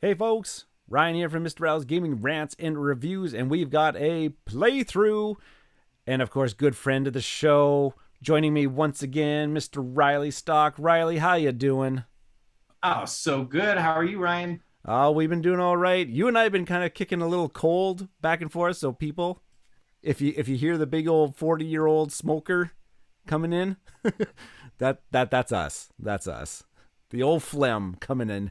Hey folks, Ryan here from Mr. Rowell's Gaming Rants and Reviews, and we've got a playthrough, and of course, good friend of the show, joining me once again, Mr. Riley Stock. Riley, how you doing? Oh, so good. How are you, Ryan? Oh, we've been doing all right. You and I have been kind of kicking a little cold back and forth, so people, if you hear the big old 40-year-old smoker coming in, that's us. That's us. The old phlegm coming in.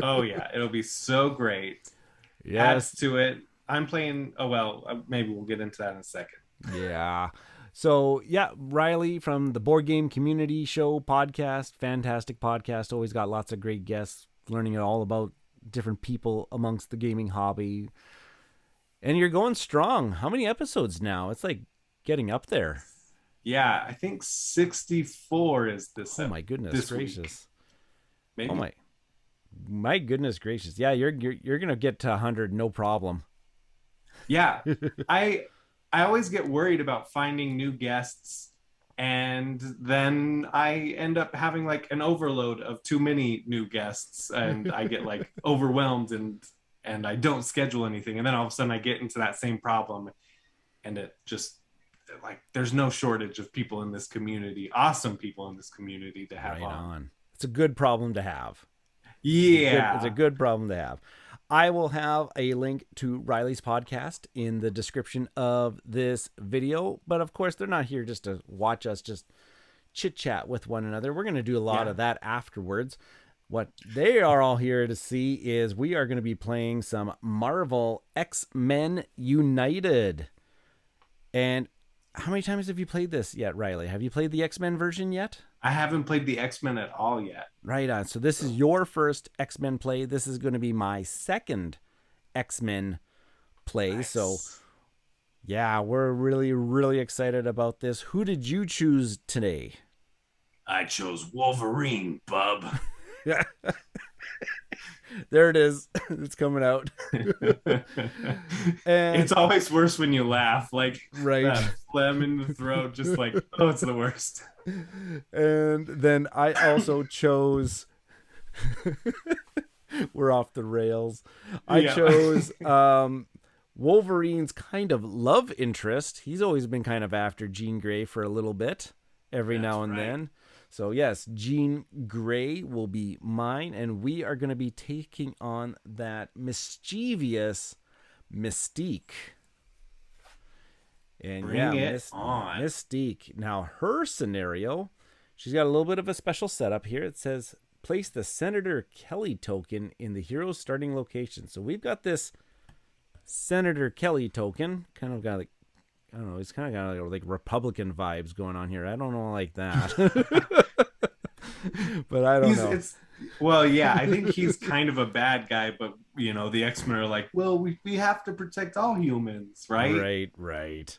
Oh, yeah, it'll be so great. Adds Yes. to it. I'm playing. Oh, well, maybe we'll get into that in a second. Yeah. So, yeah, Riley from the Board Game Community Show podcast, fantastic podcast. Always got lots of great guests, learning all about different people amongst the gaming hobby. And you're going strong. How many episodes now? It's like getting up there. Yeah, I think 64 is Oh my goodness this week. gracious. Oh Maybe. my goodness gracious. Yeah, you're going to get to 100 no problem. Yeah. I I always get worried about finding new guests, and then I end up having like an overload of too many new guests, and I get like overwhelmed, and I don't schedule anything, and then all of a sudden I get into that same problem, and it just like there's no shortage of people in this community, awesome people in this community to have Right on. on. It's a good problem to have. It's a Yeah. good problem to have. I will have a link to Riley's podcast in the description of this video, but of course they're not here just to watch us just chit chat with one another. We're going to do a lot Yeah. of that afterwards. What they are all here to see is we are going to be playing some Marvel X-Men United. And how many times have you played this yet, Riley? Have you played the X-Men version yet? I haven't played the X-Men at all yet. Right on. So this is your first X-Men play. This is going to be my second X-Men play. So Nice. yeah, we're really, really excited about this. Who did you choose today? I chose Wolverine, bub. There it is. It's coming out. It's And always worse when you laugh, like right. that phlegm in the throat, just like, oh, it's the worst. And then I also chose we're off the rails. I Yeah. chose Wolverine's kind of love interest. He's always been kind of after Jean Grey for a little bit, every That's now and right. then. So, yes, Jean Grey will be mine, and we are going to be taking on that mischievous Mystique. And yeah, Bring it on. Mystique. Now, her scenario, she's got a little bit of a special setup here. It says, place the Senator Kelly token in the hero's starting location. So we've got this Senator Kelly token, kind of got like, I don't know, it's kind of got like Republican vibes going on here. I don't know like that. But I don't He's know. it's well, yeah, I think he's kind of a bad guy, but the X-Men are like, well, we have to protect all humans, right? Right, right.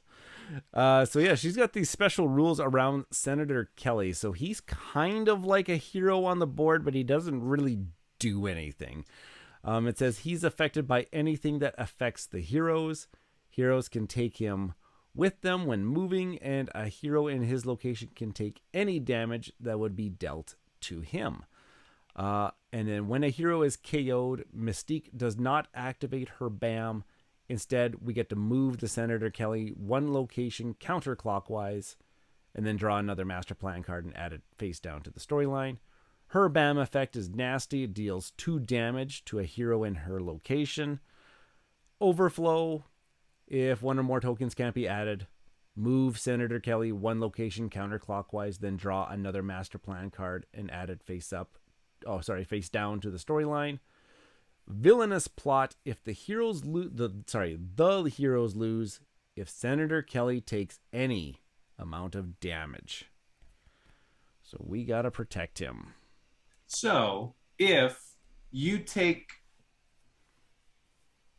So yeah, she's got these special rules around Senator Kelly. So he's kind of like a hero on the board, but he doesn't really do anything. It says he's affected by anything that affects the heroes. Heroes can take him with them when moving, and a hero in his location can take any damage that would be dealt to him. And then when a hero is KO'd, Mystique does not activate her BAM. Instead, we get to move the Senator Kelly one location counterclockwise and then draw another master plan card and add it face down to the storyline. Her BAM effect is nasty. It deals 2 damage to a hero in her location. Overflow. If one or more tokens can't be added, move Senator Kelly one location counterclockwise, then draw another master plan card and add it face down to the storyline. Villainous plot: if the heroes the heroes lose if Senator Kelly takes any amount of damage. So we gotta protect him. So you take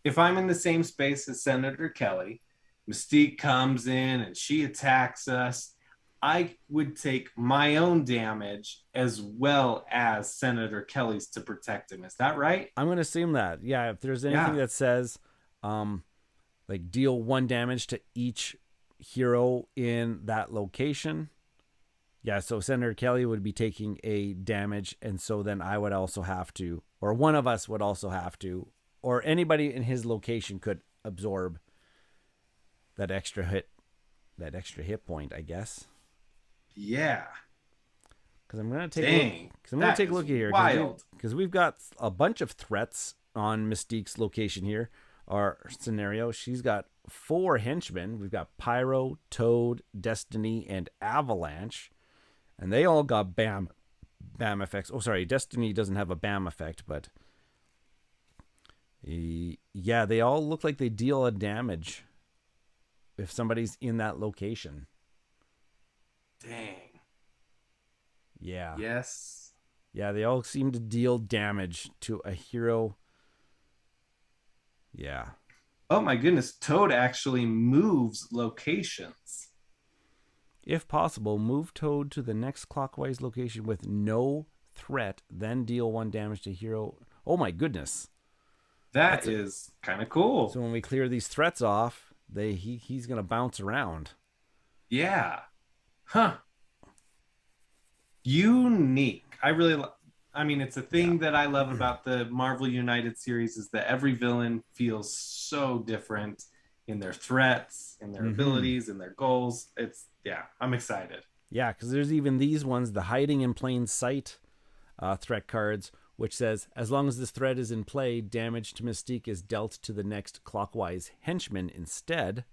if I'm in the same space as Senator Kelly, Mystique comes in and she attacks us. I would take my own damage as well as Senator Kelly's to protect him. Is that right? I'm gonna assume that. Yeah, if there's anything Yeah. that says like deal 1 damage to each hero in that location, Yeah, so Senator Kelly would be taking a damage, and so then I would also have to, or one of us would also have to, or anybody in his location could absorb that extra hit point, I guess. Yeah. Because I'm gonna take a look. Dang. Because I'm gonna That take a is look here. wild. Because we've got a bunch of threats on Mystique's location here. Our scenario. She's got 4 henchmen. We've got Pyro, Toad, Destiny, and Avalanche, and they all got bam effects. Oh, sorry, Destiny doesn't have a bam effect, but yeah, they all look like they deal a damage if somebody's in that location. Dang. Yeah. Yes. Yeah, they all seem to deal damage to a hero. Yeah. Oh my goodness. Toad actually moves locations. If possible, move Toad to the next clockwise location with no threat, then deal 1 damage to hero. Oh my goodness. That is kind of cool. So when we clear these threats off, he's going to bounce around. Yeah. Huh. Unique. I mean, it's a thing that I love about the Marvel United series is that every villain feels so different in their threats, in their abilities, in their goals. Yeah, I'm excited. Yeah, because there's even these ones, the hiding in plain sight threat cards, which says, as long as this threat is in play, damage to Mystique is dealt to the next clockwise henchman instead.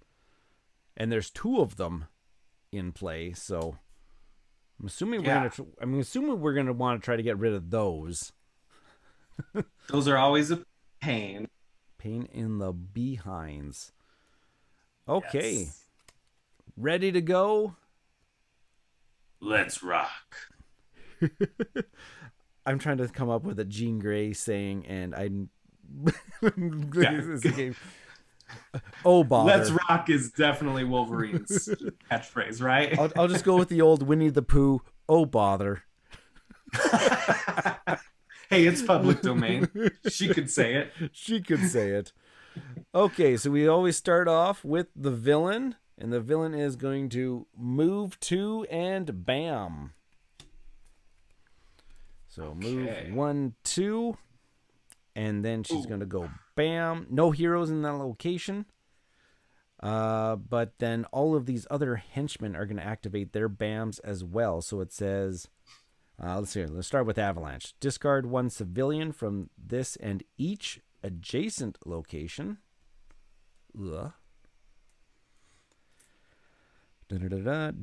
And there's 2 of them in play, so I'm assuming we're gonna want to try to get rid of those. Those are always a pain. Pain in the behinds. Okay, Yes. ready to go. Let's rock. I'm trying to come up with a Jean Grey saying, and I'm. This game. Oh, bother. Let's rock is definitely Wolverine's catchphrase, right? I'll just go with the old Winnie the Pooh. Oh, bother. Hey, it's public domain. She could say it. She could say it. Okay, so we always start off with the villain, and the villain is going to move 2 and bam. So move 1, 2, and then she's going to go bam. No heroes in that location. But then all of these other henchmen are going to activate their BAMs as well. So it says, let's see, let's start with Avalanche. Discard 1 civilian from this and each adjacent location. Ugh.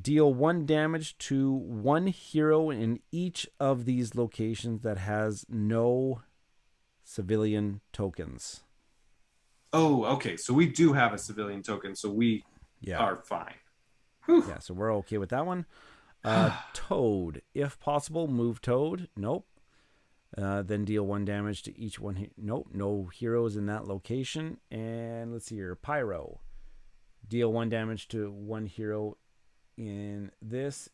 Deal 1 damage to 1 hero in each of these locations that has no civilian tokens. Oh, okay. So we do have a civilian token, so we are fine. Whew. Yeah, so we're okay with that one. Toad. If possible, move Toad. Nope. Then deal 1 damage to each one. Nope. No heroes in that location. And let's see here. Pyro. Deal 1 damage to 1 hero in this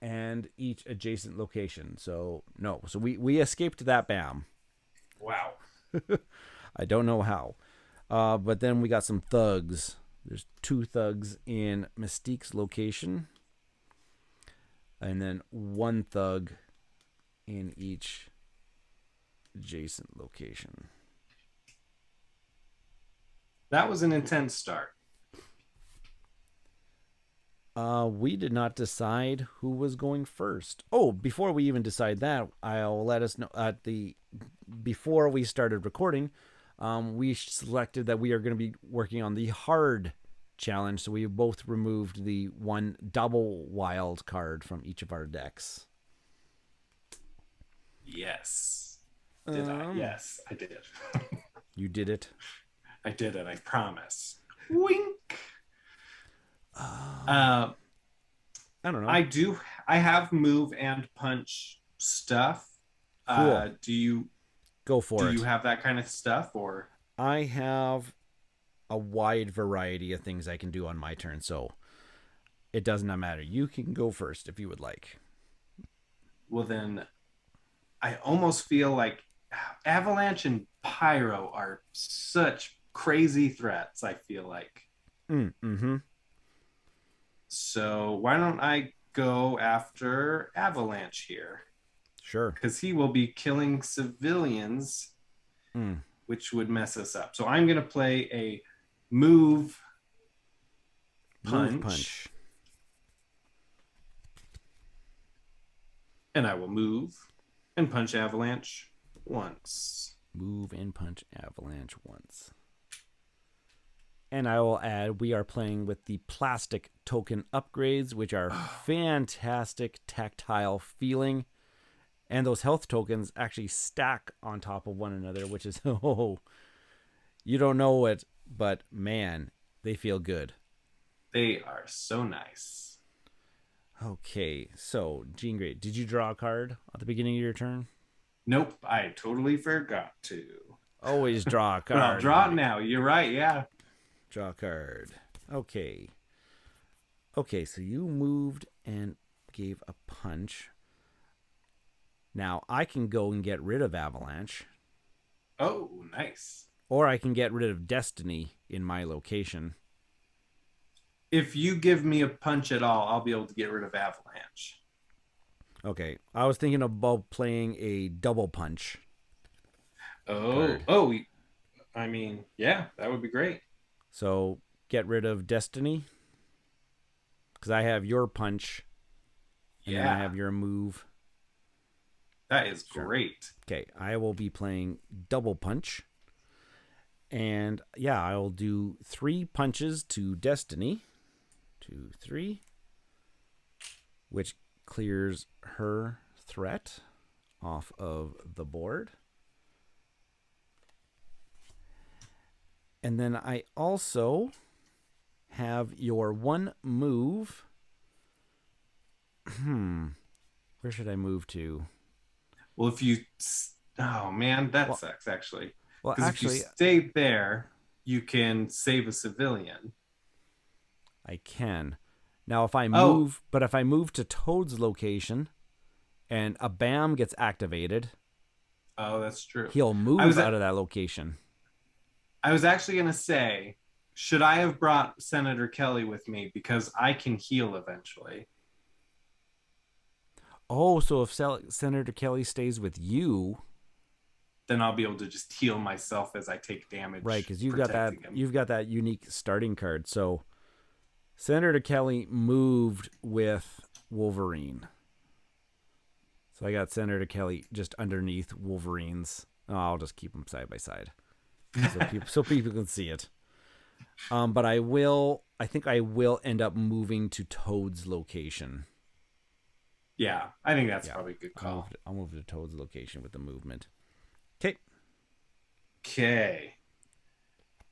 and each adjacent location. So, no. So we escaped that BAM. Wow. I don't know how. But then we got some thugs. There's 2 thugs in Mystique's location. And then 1 thug in each adjacent location. That was an intense start. We did not decide who was going first. Oh, before we even decide that, I'll let us know before we started recording, we selected that we are going to be working on the hard challenge. So we both removed the 1 double wild card from each of our decks. Yes. Did I? Yes, I did. You did it. I did it. I promise. Wink. I don't know. I have move and punch stuff. Cool. Do you go for it? Do you have that kind of stuff, or? I have a wide variety of things I can do on my turn, so it does not matter. You can go first if you would like. Well, then I almost feel like Avalanche and Pyro are such crazy threats, I feel like. Mm-hmm. So why don't I go after Avalanche here Sure. because he will be killing civilians, Mm. which would mess us up. So I'm going to play a move Move punch, punch. and I will move and punch Avalanche once. Move and punch Avalanche once. And I will add, we are playing with the plastic token upgrades, which are fantastic tactile feeling. And those health tokens actually stack on top of one another, which is, oh, you don't know it, but man, they feel good. They are so nice. Okay, so Jean Grey, did you draw a card at the beginning of your turn? Nope, I totally forgot to. Always draw a But I'll card. draw it now. You're right, yeah. Draw a card. Okay. Okay, so you moved and gave a punch. Now, I can go and get rid of Avalanche, Oh, nice. or I can get rid of Destiny in my location. If you give me a punch at all, I'll be able to get rid of Avalanche. Okay, I was thinking about playing a double punch. Card. Oh, I mean, yeah, that would be great. So, get rid of Destiny, because I have your punch, and then I have your move. That is great. Okay, I will be playing double punch. And yeah, I will do 3 punches to Destiny. 2, 3. Which clears her threat off of the board. And then I also have your 1 move. Where should I move to? Well, if you... Oh, man, that sucks, actually. Well, Because if you stay there, you can save a civilian. I can. Now, if I move... But if I move to Toad's location and a BAM gets activated... Oh, that's true. He'll move out of that location. I was actually going to say, should I have brought Senator Kelly with me? Because I can heal eventually. Oh, so if Senator Kelly stays with you, then I'll be able to just heal myself as I take damage. Right, because you've got that unique starting card. So Senator Kelly moved with Wolverine. So I got Senator Kelly just underneath Wolverine's. Oh, I'll just keep them side by side, so people can see it. But I think I will end up moving to Toad's location. Yeah, I think that's probably a good call. I'll move to Toad's location with the movement. Okay.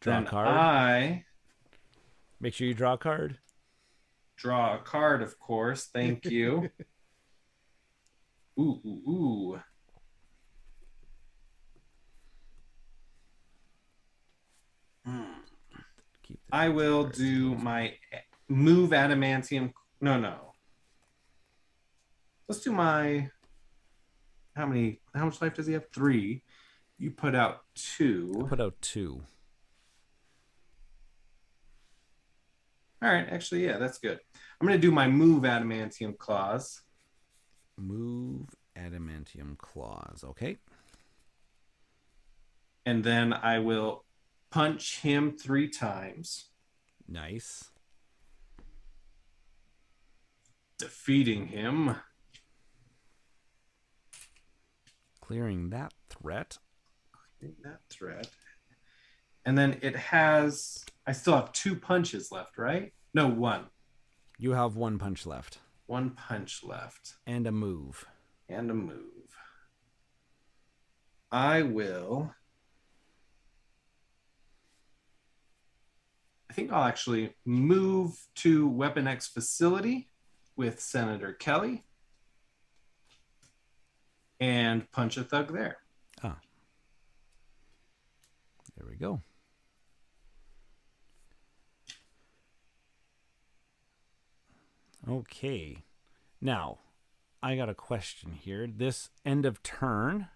Draw a card. Make sure you draw a card. Draw a card, of course. Thank you. Ooh. I will do my move adamantium. No. Let's do my... How much life does he have? 3. You put out 2. I put out 2. All right. Actually, yeah, that's good. I'm going to do my move adamantium claws. Move adamantium claws. Okay. And then I will punch him 3 times. Nice. Defeating him. Clearing that threat. And then it has... I still have 2 punches left, right? No, 1. You have 1 punch left. 1 punch left. And a move. I will... I think I'll actually move to Weapon X facility with Senator Kelly and punch a thug there. Ah. There we go. Okay. Now, I got a question here. This end of turn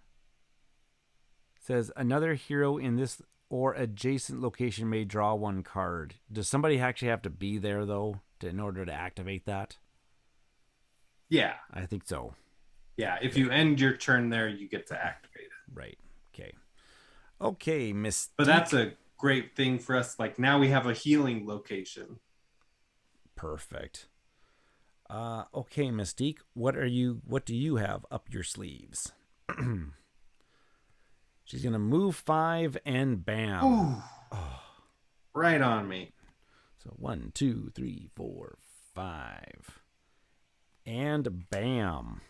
says another hero in this or adjacent location may draw 1 card. Does somebody actually have to be there, though, in order to activate that? Yeah. I think so. Yeah. If Okay. you end your turn there, you get to activate it. Right. Okay. Okay, But that's Mystique. a great thing for us. Like now we have a healing location. Perfect. Okay, Mystique. What do you have up your sleeves? She's gonna move 5 and bam. Ooh, Oh, right on me. so 1, 2, 3, 4, 5. And bam.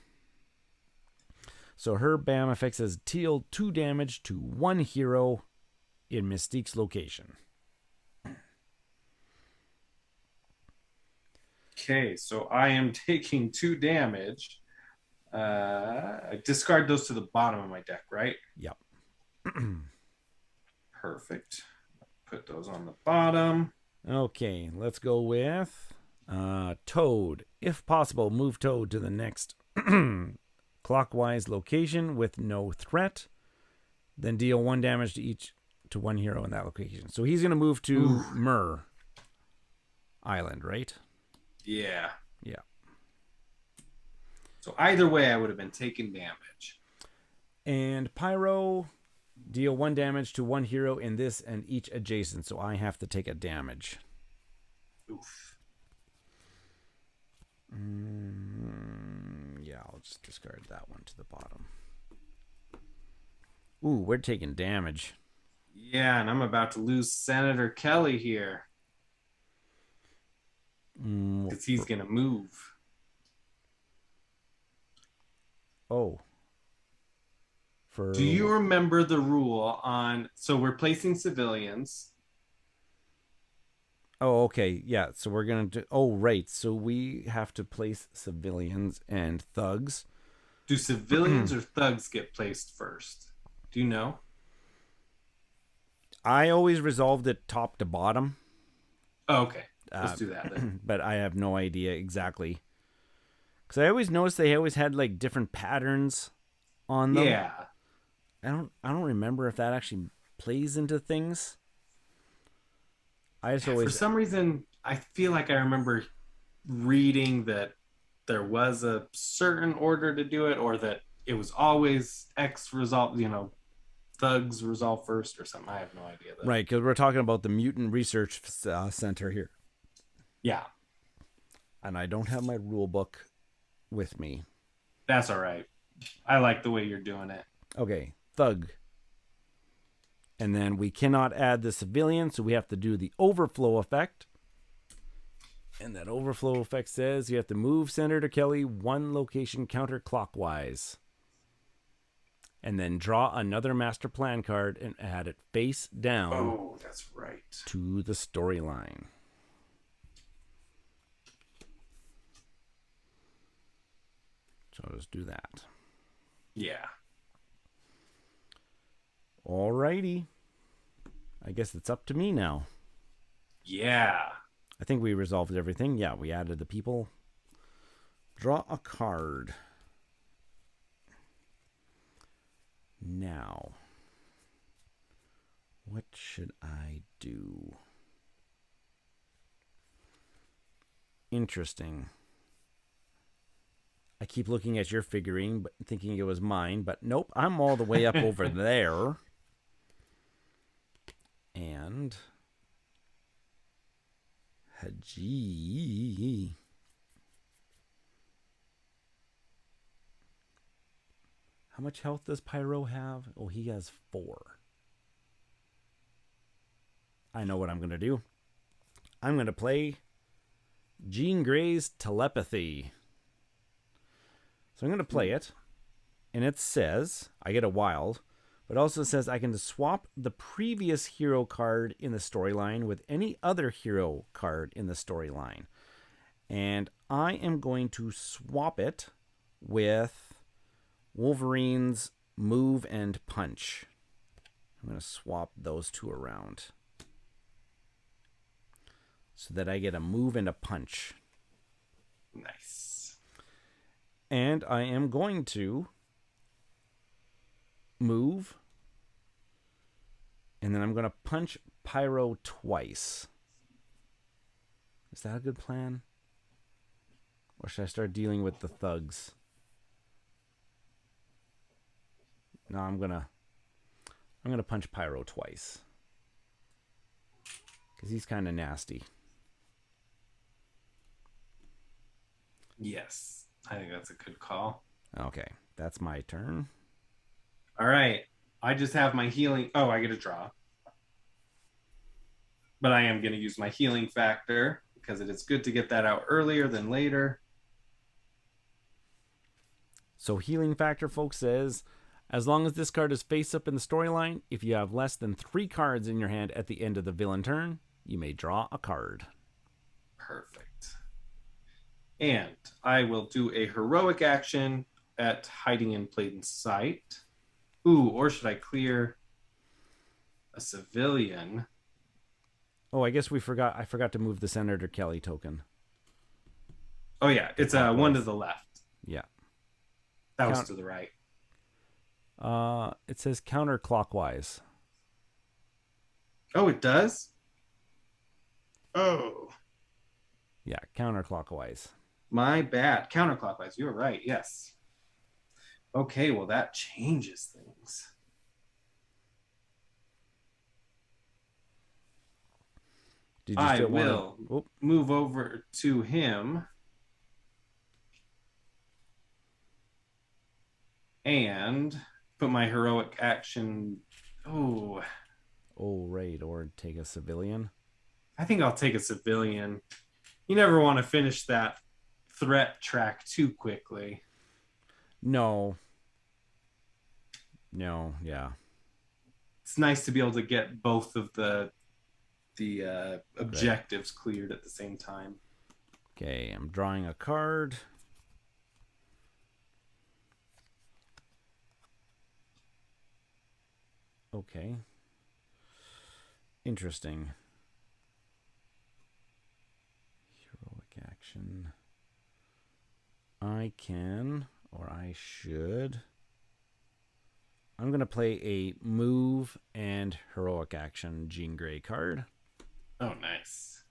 So her bam effect says deal 2 damage to 1 hero in Mystique's location. Okay, so I am taking 2 damage. I discard those to the bottom of my deck, right? Yep. Perfect. Put those on the bottom. Okay, let's go with Toad. If possible, move Toad to the next clockwise location with no threat. Then deal 1 damage to 1 hero in that location. So he's gonna move Ooh, to Myrrh Island, right? yeah. Yeah. So either way, I would have been taking damage. And Pyro, deal 1 damage to 1 hero in this and each adjacent. So I have to take a damage. Oof. Yeah, I'll just discard that one to the bottom. Ooh, we're taking damage. Yeah, and I'm about to lose Senator Kelly here because he's going to move. Oh. Do you For remember the rule on? So we're placing civilians. Oh, okay. Yeah, so we're going to do Oh, right. So we have to place civilians and thugs. Do civilians or thugs get placed first? Do you know? I always resolved it top to bottom. Oh, okay. Uh, Let's do that then. but I have no idea exactly. Cuz I always noticed they always had like different patterns on them. Yeah. I don't remember if that actually plays into things. I just For always some reason, I feel like I remember reading that there was a certain order to do it, or that it was always X resolve, thugs resolve first or something. I have no idea though. right cuz we're talking about the Mutant Research Center here. Yeah, And I don't have my rule book with me. that's all right. I like the way you're doing it. Okay, thug. And then we cannot add the civilian, so we have to do the overflow effect. And that overflow effect says you have to move Senator Kelly 1 location counterclockwise. And then draw another master plan card and add it face down Oh, that's right. to the storyline. So I'll just do that. Yeah. Alrighty. I guess it's up to me now. Yeah. I think we resolved everything. Yeah, we added the people. Draw a card. Now, what should I do? Interesting. I keep looking at your figurine, but thinking it was mine, but nope, I'm all the way up over there. And Haji. How much health does Pyro have? Oh, he has 4. I know what I'm going to do. I'm going to play Jean Grey's Telepathy. So I'm going to play it. And it says, I get a wild, but also says I can swap the previous hero card in the storyline with any other hero card in the storyline. And I am going to swap it with Wolverine's move and punch. I'm going to swap those 2 around so that I get a move and a punch. Nice. And I am going to move, and then I'm going to punch Pyro twice. Is that a good plan? Or should I start dealing with the thugs? No, I'm gonna punch Pyro twice. Because he's kind of nasty. Yes, I think that's a good call. Okay, that's my turn. All right. I just have my healing. Oh, I get a draw. But I am going to use my healing factor because it is good to get that out earlier than later. So healing factor, folks, says as long as this card is face up in the storyline, if you have less than 3 cards in your hand at the end of the villain turn, you may draw a card. Perfect. And I will do a heroic action at hiding in plain sight. Ooh, or should I clear a civilian? Oh, I guess I forgot to move the Senator Kelly token. Oh yeah, it's one to the left. Yeah. That was to the right. It says counterclockwise. Oh, it does? Oh. Yeah, counterclockwise. My bad. Counterclockwise. You were right. Yes. Okay, well, that changes things. Did you I still will move over to him. And put my heroic action. Oh, right. Or take a civilian. I think I'll take a civilian. You never want to finish that threat track too quickly. No, yeah. It's nice to be able to get both of the objectives cleared at the same time. Okay, I'm drawing a card. Okay. Interesting. Heroic action. I can, or I should. I'm going to play a move and heroic action Jean Grey card. Oh, nice.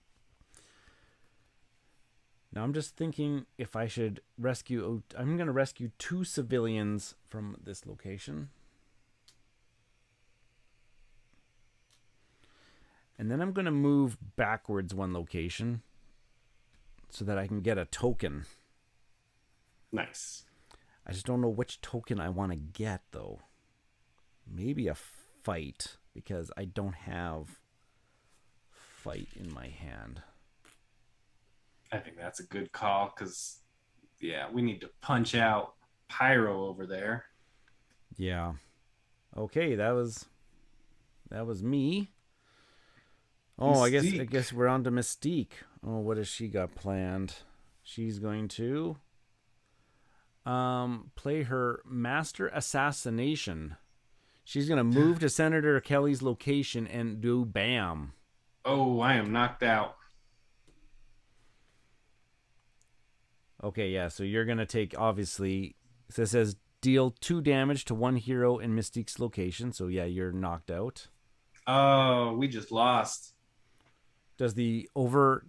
Now I'm just thinking if I should rescue... I'm going to rescue 2 civilians from this location. And then I'm going to move backwards 1 location so that I can get a token. Nice. I just don't know which token I want to get, though. Maybe a fight, because I don't have fight in my hand. I think that's a good call, because, yeah, we need to punch out Pyro over there. Yeah. Okay, that was me. Oh, Mystique. I guess we're on to Mystique. Oh, what has she got planned? She's going to play her Master Assassination. She's going to move to Senator Kelly's location and do BAM. Oh, I am knocked out. Okay, yeah, so you're going to take, obviously, so it says deal 2 damage to 1 hero in Mystique's location. So, yeah, you're knocked out. Oh, we just lost. Does the over...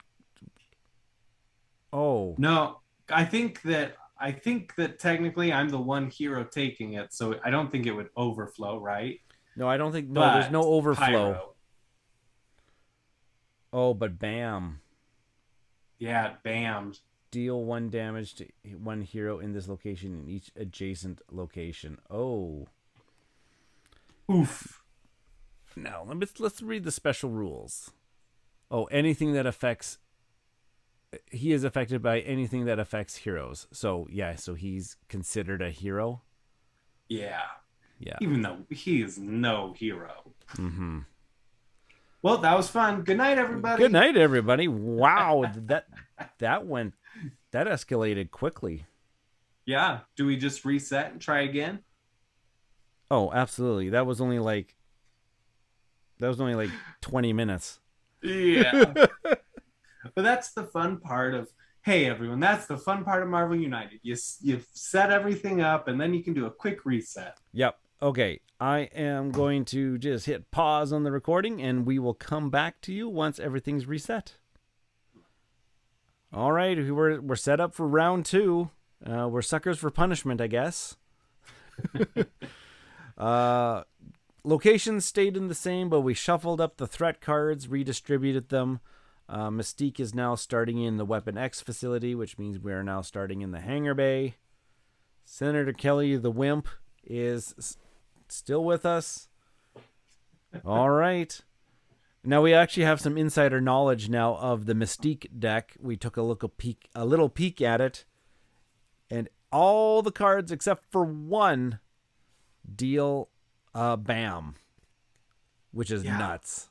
Oh. No, I think that technically I'm the one hero taking it, so I don't think it would overflow, right? No, I don't think... No, there's no overflow. Pyro. Oh, but BAM. Yeah, it bammed. Deal 1 damage to 1 hero in this location in each adjacent location. Oh. Oof. Now, let's read the special rules. Oh, anything that affects... He is affected by anything that affects heroes. So, yeah, so he's considered a hero? Yeah. Yeah. Even though he is no hero. Mm-hmm. Well, that was fun. Good night, everybody. Good night, everybody. Wow, that escalated quickly. Yeah. Do we just reset and try again? Oh, absolutely. That was only like 20 minutes. Yeah. But that's the fun part of, hey, everyone, that's the fun part of Marvel United. You set everything up, and then you can do a quick reset. Yep. Okay. I am going to just hit pause on the recording, and we will come back to you once everything's reset. All right, we're set up for round 2. We're suckers for punishment, I guess. uh, Locations stayed in the same, but we shuffled up the threat cards, redistributed them. Mystique is now starting in the Weapon X facility, which means we are now starting in the hangar bay. Senator Kelly, the wimp, is still with us. All right. Now we actually have some insider knowledge now of the Mystique deck. We took a little peek at it, and all the cards except for one deal BAM, which is nuts.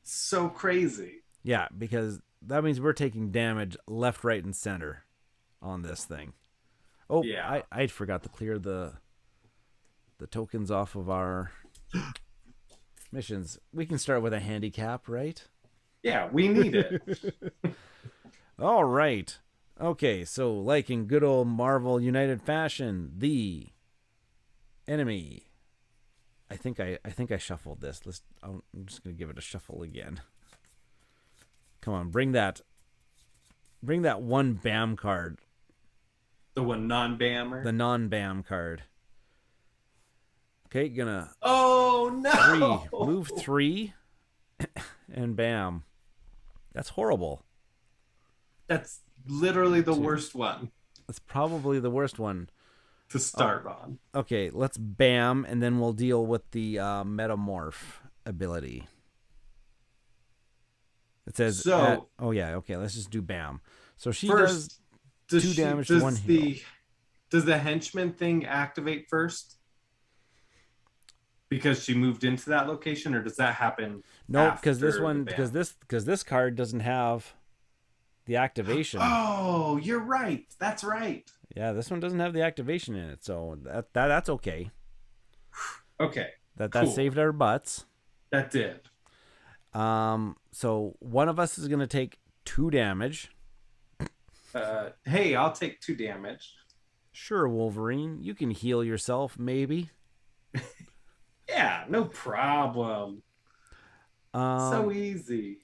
So crazy. Yeah, because that means we're taking damage left, right, and center on this thing. Oh, yeah. I forgot to clear the tokens off of our missions. We can start with a handicap, right? Yeah, we need it. All right. Okay, so like in good old Marvel United fashion, the enemy. I think I shuffled this. I'm just gonna give it a shuffle again. Come on, bring that one BAM card. The one non-BAMmer? The non-BAM card. Okay, gonna... Oh, no! Move 3, and BAM. That's horrible. That's literally the worst one. That's probably the worst one. To start on. Okay, let's BAM, and then we'll deal with the Metamorph ability. It says... oh, yeah, okay, let's just do BAM. So she does 2 damage to 1 hero. Does the henchman thing activate first? Because she moved into that location, or does that happen? No, because this card doesn't have the activation. Oh, you're right. That's right. Yeah, this one doesn't have the activation in it, so that's okay. Okay. That saved our butts. That did. So one of us is gonna take 2 damage. Hey, I'll take 2 damage. Sure, Wolverine. You can heal yourself, maybe. Yeah, no problem. So easy.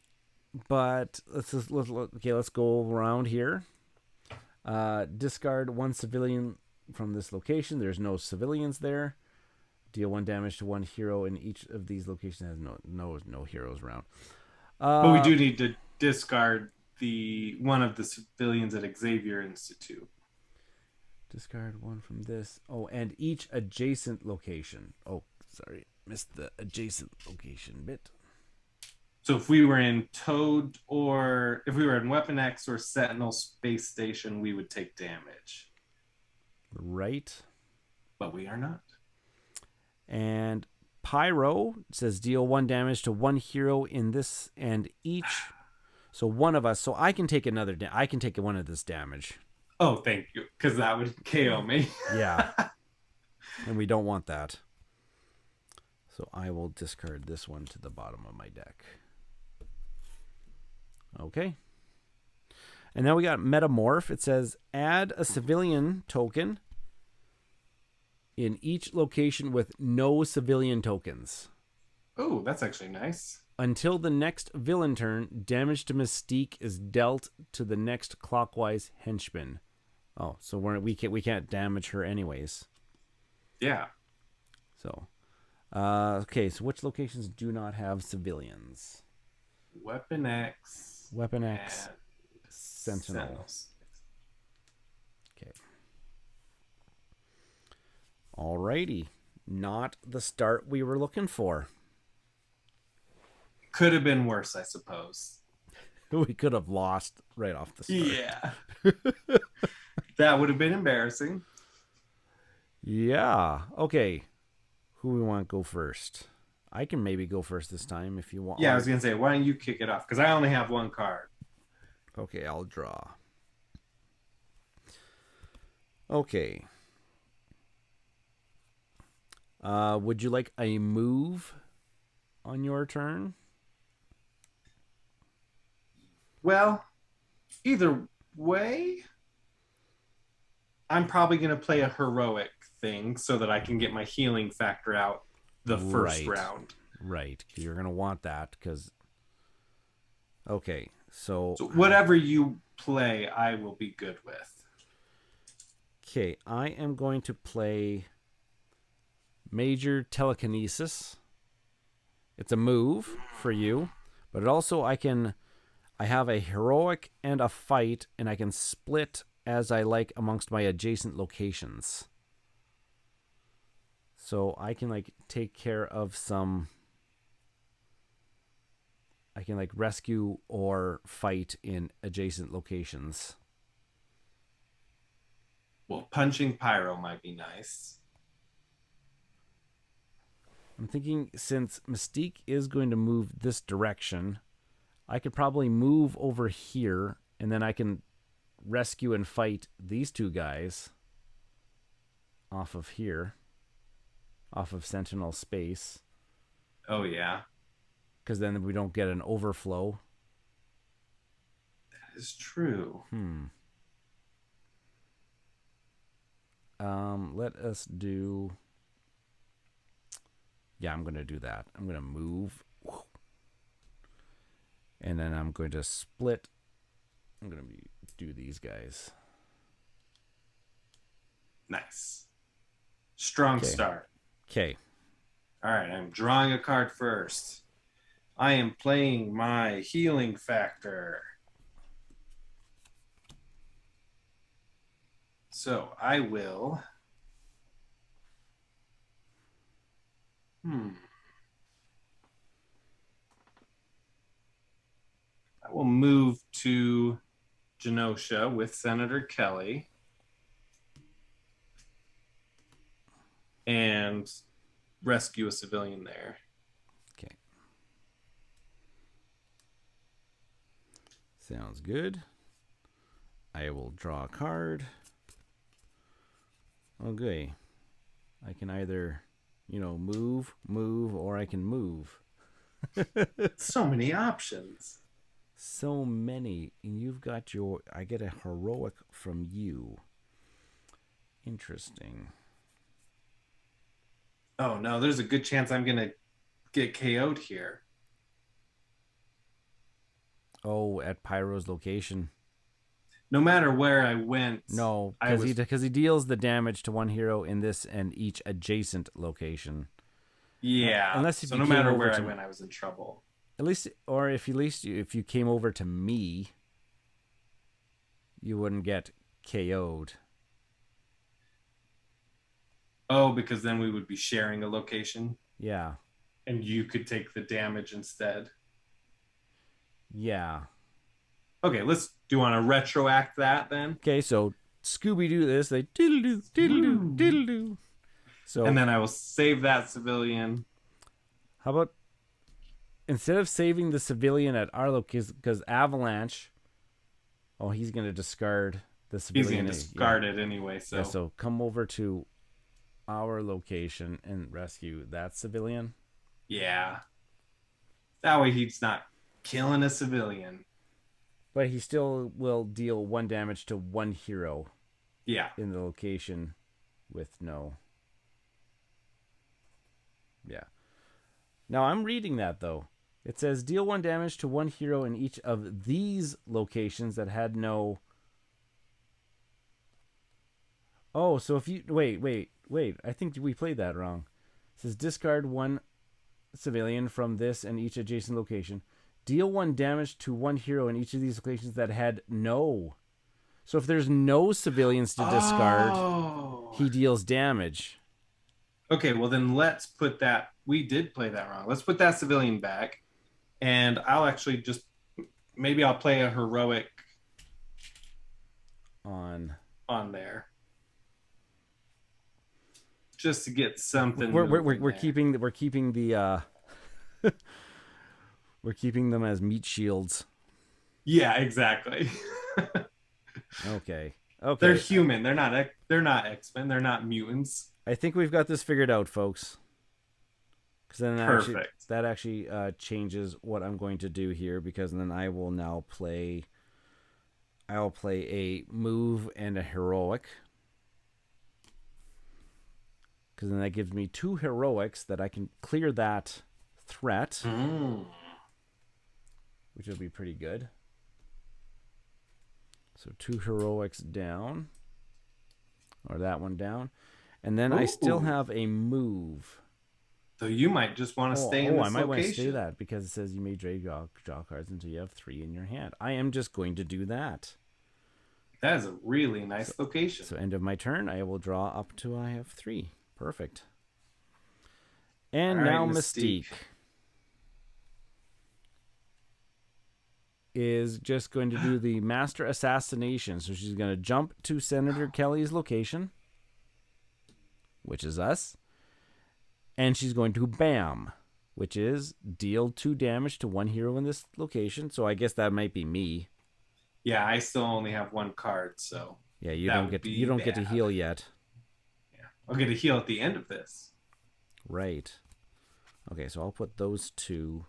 But let's go around here. Discard 1 civilian from this location. There's no civilians there. Deal 1 damage to 1 hero in each of these locations. Has no heroes around. But we do need to discard one of the civilians at Xavier Institute. Discard 1 from this. Oh, and each adjacent location. Oh, sorry, missed the adjacent location bit. So if we were in Toad, or if we were in Weapon X or Sentinel Space Station, we would take damage. Right. But we are not. And Pyro says deal 1 damage to 1 hero in this and each. So one of us. So I can take I can take 1 of this damage. Oh, thank you. Because that would KO me. Yeah. And we don't want that. So I will discard this one to the bottom of my deck. Okay. And now we got Metamorph. It says add a civilian token in each location with no civilian tokens. Oh, that's actually nice. Until the next villain turn, damage to Mystique is dealt to the next clockwise henchman. Oh, so we can't damage her anyways. Yeah. So, okay. So which locations do not have civilians? Weapon X. Sentinel. Okay. Alrighty. Not the start we were looking for. Could have been worse, I suppose. We could have lost right off the start. Yeah. That would have been embarrassing. Yeah. Okay. Who we want to go first? I can maybe go first this time if you want. Yeah, I was going to say, why don't you kick it off? Because I only have 1 card. Okay, I'll draw. Okay. Would you like a move on your turn? Well, either way, I'm probably going to play a heroic thing so that I can get my healing factor out the first round. Right. You're going to want that because... Okay. So, So whatever you play, I will be good with. okay, I am going to play Major Telekinesis. It's a move for you, but it also I have a heroic and a fight, and I can split as I like amongst my adjacent locations. So I can like take care of some. I can like rescue or fight in adjacent locations. Well, punching pyro might be nice. I'm thinking since Mystique is going to move this direction, I could probably move over here and then I can rescue and fight these two guys off of here, off of Sentinel space, Oh yeah, because then we don't get an overflow. that is true. Let us do. Yeah, I'm going to do that. I'm going to move. And then I'm going to split. I'm going to do these guys. Nice. Strong Okay. start. Okay. All right, I'm drawing a card first. I am playing my healing factor. So I will. I will move to Genosha with Senator Kelly and rescue a civilian there. Okay. Sounds good. I will draw a card. Okay. I can either, move, or I can move. So many options. So many. And you've got I get a heroic from you. Interesting. Oh no, there's a good chance I'm going to get KO'd here. Oh, at Pyro's location. No matter where I went, No, I was because he deals the damage to one hero in this and each adjacent location. yeah. Unless if So you no came matter over where to I went, I was in trouble. at least, or if you came over to me, you wouldn't get KO'd. Oh, because then we would be sharing a location Yeah, and you could take the damage instead. yeah. Okay, do you want to retroact that then? Okay, so Scooby Doo this. They diddle doo diddle doo diddle doo. So And then I will save that civilian. how about instead of saving the civilian at our location, because Avalanche, oh, he's gonna discard the He's civilian. going to discard it anyway. So. Yeah, so come over to our location and rescue that civilian. Yeah. That way he's not killing a civilian. But he still will deal 1 damage to one hero. Yeah. In the location with no. Yeah. Now I'm reading that though. It says deal 1 damage to one hero in each of these locations that had no. Oh, so if you wait. I think we played that wrong. It says discard 1 civilian from this and each adjacent location. Deal 1 damage to one hero in each of these locations that had no. So if there's no civilians to discard, he deals damage. Okay, well then let's put that. We did play that wrong. Let's put that civilian back, and I'll actually just maybe I'll play a heroic on there, just to get something. We're keeping the we're keeping them as meat shields. Yeah, exactly. Okay. They're human. They're not X-Men. They're not mutants. I think we've got this figured out, folks. Because then that actually changes what I'm going to do here. Because then I will now play. I'll play a move and a heroic. Because then that gives me 2 heroics that I can clear that threat, which will be pretty good. So 2 heroics down. Or that one down. And then Ooh. I still have a move. So you might just want to stay in this I might want to location. stay that because it says you may draw cards until you have 3 in your hand. I am just going to do that. That is a really nice location. So end of my turn, I will draw up to I have 3. Perfect. And right, now Mystique is just going to do the master assassination. So she's going to jump to Senator Kelly's location, which is us. And she's going to bam, which is deal 2 damage to 1 hero in this location. So I guess that might be me. Yeah, I still only have 1 card, so yeah, you don't get to heal yet. Yeah, I'll get a heal at the end of this. Right. Okay, so I'll put those 2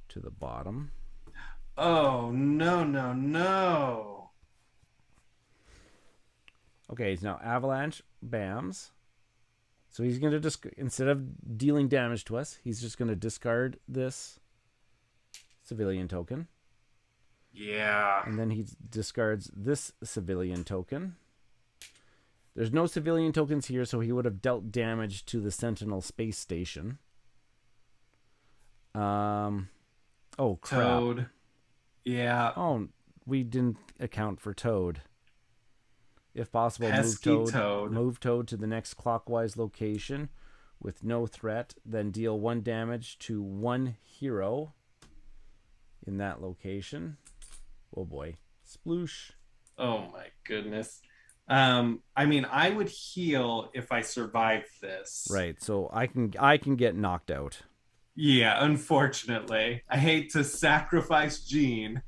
to the bottom. Oh, no. Okay, so now Avalanche bams. So he's going to instead of dealing damage to us, he's just going to discard this civilian token. Yeah. And then he discards this civilian token. There's no civilian tokens here, so he would have dealt damage to the Sentinel space station. Oh, crap. Toad. Yeah. Oh, we didn't account for Toad. If possible, move Toad to the next clockwise location with no threat, then deal 1 damage to 1 hero in that location. Oh boy. Sploosh. Oh my goodness. I mean, I would heal if I survived this. Right, so I can get knocked out. Yeah, unfortunately. I hate to sacrifice Jean.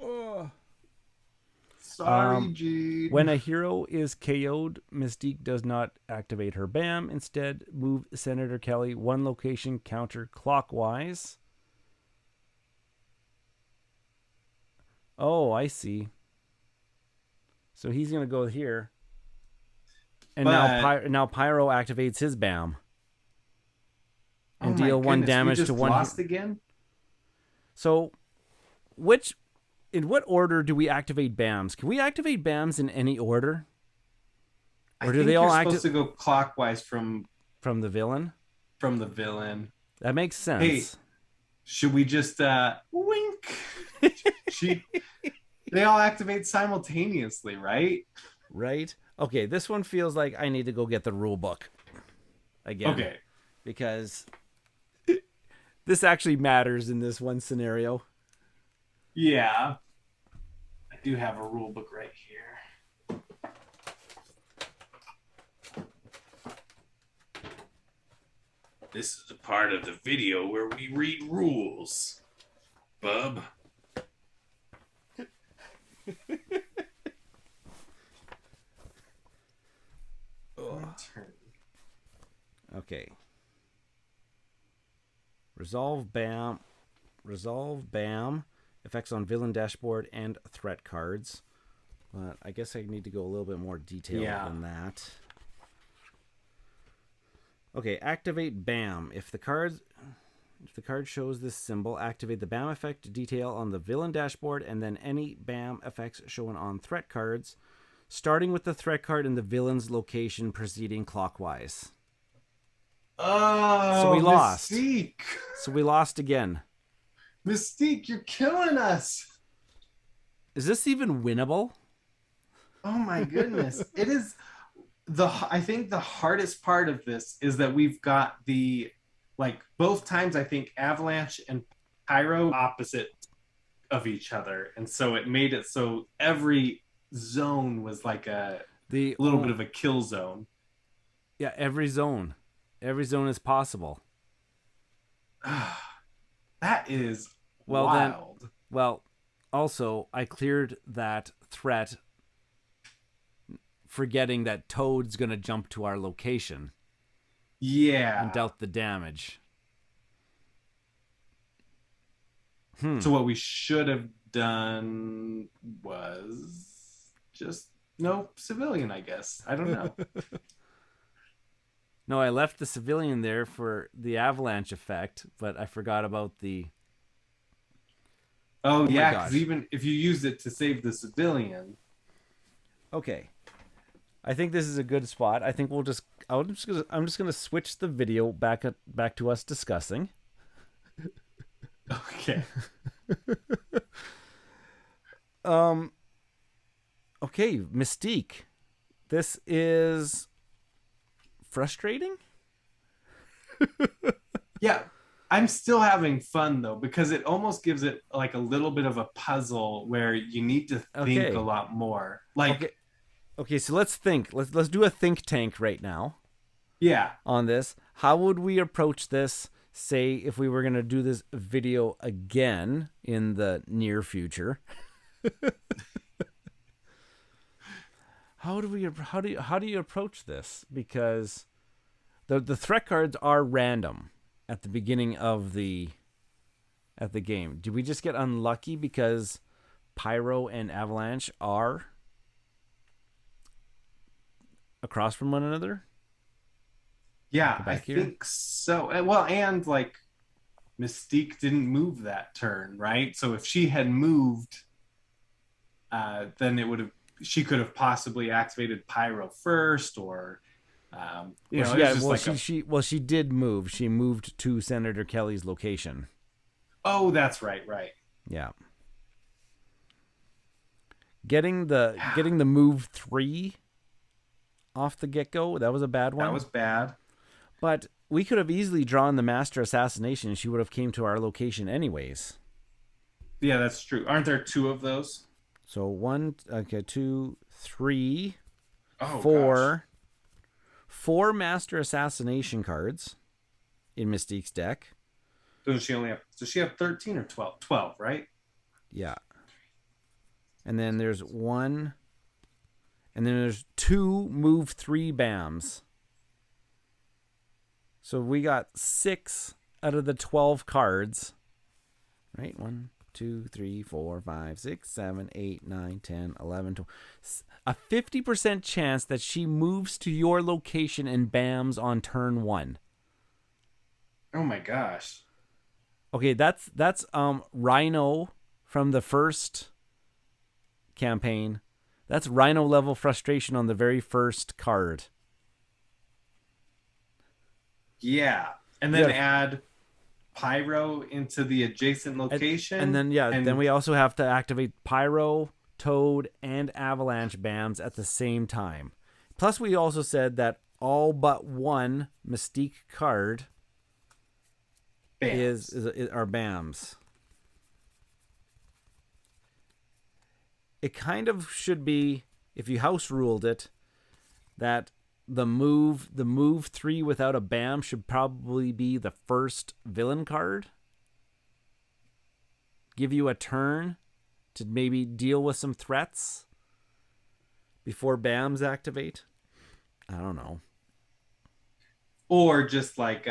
Oh. Sorry, Jean. When a hero is KO'd, Mystique does not activate her BAM. Instead, move Senator Kelly 1 location counterclockwise. Oh, I see. So he's going to go here. And now Pyro activates his BAM. And deal 1 damage to 1. Lost again? So, in what order do we activate BAMs? Can we activate BAMs in any order? Or do they all supposed to go clockwise from the villain? From the villain. That makes sense. Hey, should we just wink? They all activate simultaneously, right? Right. Okay, this one feels like I need to go get the rule book again. Okay. Because this actually matters in this one scenario. Yeah. I do have a rule book right here. This is the part of the video where we read rules. Bub. Okay. Resolve BAM. Effects on villain dashboard and threat cards. But I guess I need to go a little bit more detailed than that. Okay, activate BAM. If the card shows this symbol, activate the BAM effect detail on the villain dashboard and then any BAM effects shown on threat cards, starting with the threat card in the villain's location proceeding clockwise. Oh, so we lost. Mystique. So we lost again. Mystique, you're killing us. Is this even winnable? Oh my goodness. It is. I think the hardest part of this is that we've got both times I think Avalanche and Pyro opposite of each other. And so it made it so every zone was like a little bit of a kill zone. Yeah, every zone. Every zone is possible. That is wild. Also, I cleared that threat forgetting that Toad's going to jump to our location. Yeah. And dealt the damage. So what we should have done was just no civilian, I guess. I don't know. No, I left the civilian there for the avalanche effect, but I forgot about the Oh Oh my yeah, because gosh. even if you used it to save the civilian, Okay. I think this is a good spot. I think I'm just gonna switch the video back to us discussing. okay. Um okay, Mystique. This is frustrating? Yeah, I'm still having fun though because it almost gives it like a little bit of a puzzle where you need to think a Okay. lot more. Okay. Like, Okay, so let's think. Let's do a think tank right now yeah, on this. How would we approach this? Say if we were going to do this video again in the near future. How do you approach this? Because the threat cards are random at the beginning of the game. Do we just get unlucky because Pyro and Avalanche are across from one another? yeah, Go I back here. think so. Well, and like Mystique didn't move that turn, right? So if she had moved, then it would have she could have possibly activated Pyro first, or Well, it was yeah. just Well, like a she did move. She moved to Senator Kelly's location. oh, that's right, right. Yeah. Getting the move 3 off the get go, that was a bad That one. was bad. But we could have easily drawn the master assassination and she would have came to our location anyways. Yeah, that's true. Aren't there two of those? So 1, okay, 2, 3, Oh gosh. 4, 4 master assassination cards in Mystique's deck. Does she have 13 or 12? 12, right? Yeah. And then there's 1, and then there's 2 move 3 BAMs. So we got 6 out of the 12 cards. Right? 1, 2, 3, 4, 5, 6, 7, 8, 9, 10, 11, 12. A 50% chance that she moves to your location and BAMs on turn 1. Oh my gosh. Okay, that's Rhino from the first campaign. That's Rhino level frustration on the very first card. Yeah. And then Yeah, add Pyro into the adjacent and location. then yeah, then And we also have to activate Pyro, Toad, and Avalanche BAMs at the same time. Plus, we also said that all but one Mystique card bams. is are BAMs. It kind of should be, if you house ruled it, that the move 3 without a BAM should probably be the first villain card. Give you a turn to maybe deal with some threats before BAMs activate. I don't know. Or just like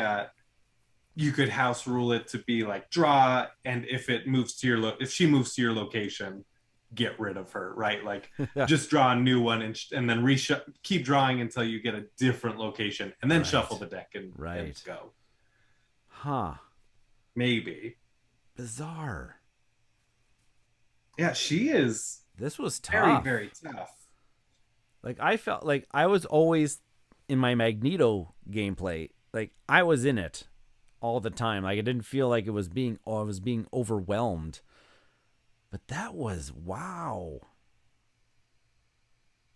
you could house rule it to be like draw, and if it moves to if she moves to your location, get rid of her, right? Like Yeah. just draw a new one and then keep drawing until you get a different location, and then shuffle Right. the deck and Right. go. Huh. Maybe. Bizarre. Yeah, she is This was very, tough. very tough. Like I felt like I was always in my Magneto gameplay. Like I was in it all the time. Like I didn't feel like I was being overwhelmed. But that was wow.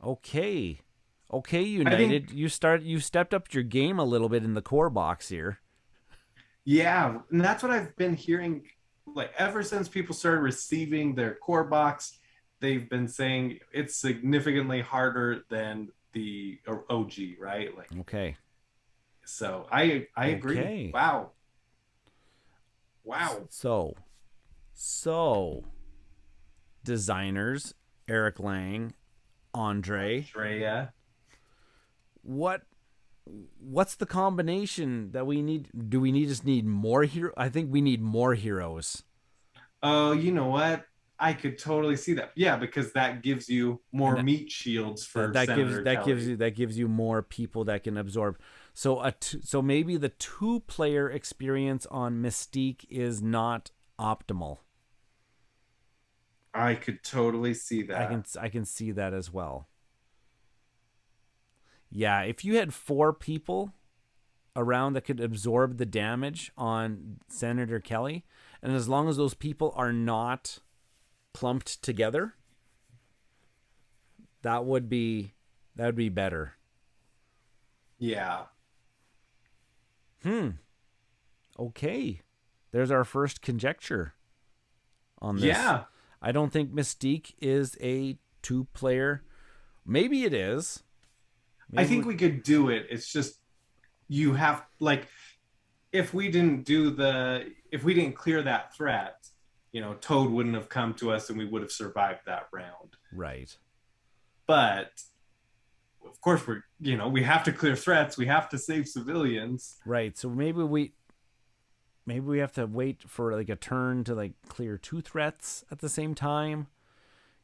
Okay. Okay, I United. think, You stepped up your game a little bit in the core box here. yeah, and that's what I've been hearing. Like ever since people started receiving their core box, they've been saying it's significantly harder than the OG, right? Like, Okay. so I agree. Okay. Wow, wow. So designers Eric Lang, Andre, Drea. what's the combination that we need? Do we just need more hero? I think we need more heroes. Oh, you know what? I could totally see that. Yeah, because that gives you And more meat shields for that Senator Kelly. gives you more people that can absorb. So so maybe the 2-player experience on Mystique is not optimal. I could totally see that. I can see that as well. Yeah, if you had four people around that could absorb the damage on Senator Kelly, and as long as those people are not clumped together, that would be better. Yeah. Okay. There's our first conjecture on this. Yeah. I don't think Mystique is a two-player. Maybe it is. I Maybe think we could do it. It's just you have like if we didn't if we didn't clear that threat, Toad wouldn't have come to us and we would have survived that round. right. But of course we have to clear threats, we have to save civilians. Right. So maybe we have to wait for like a turn to like clear two threats at the same time.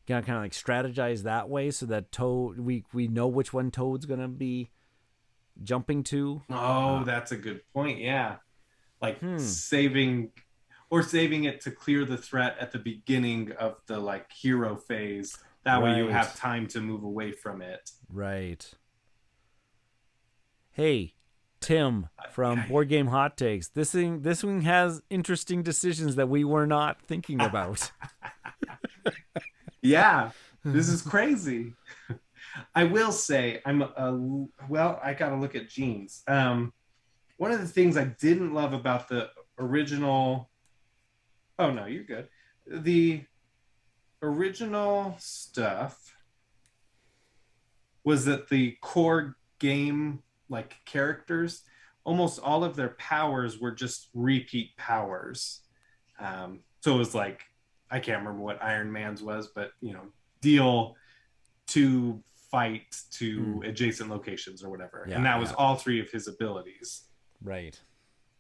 Kind of like strategize that way so that Toad we know which one Toad's gonna be jumping to. Oh, that's a good point. Yeah. Like saving it to clear the threat at the beginning of the like hero phase. That way you Right. have time to move away from it. Right. Hey, Tim from Board Game Hot Takes. This one has interesting decisions that we were not thinking about. Yeah, this is crazy. I will say I got to look at genes. One of the things I didn't love about the original. Oh no, you're good. The original stuff was that the core game like characters, almost all of their powers were just repeat powers. So it was like I can't remember what Iron Man's was, but deal to fight to adjacent locations or whatever, Yeah, and that was all three of his abilities. Right.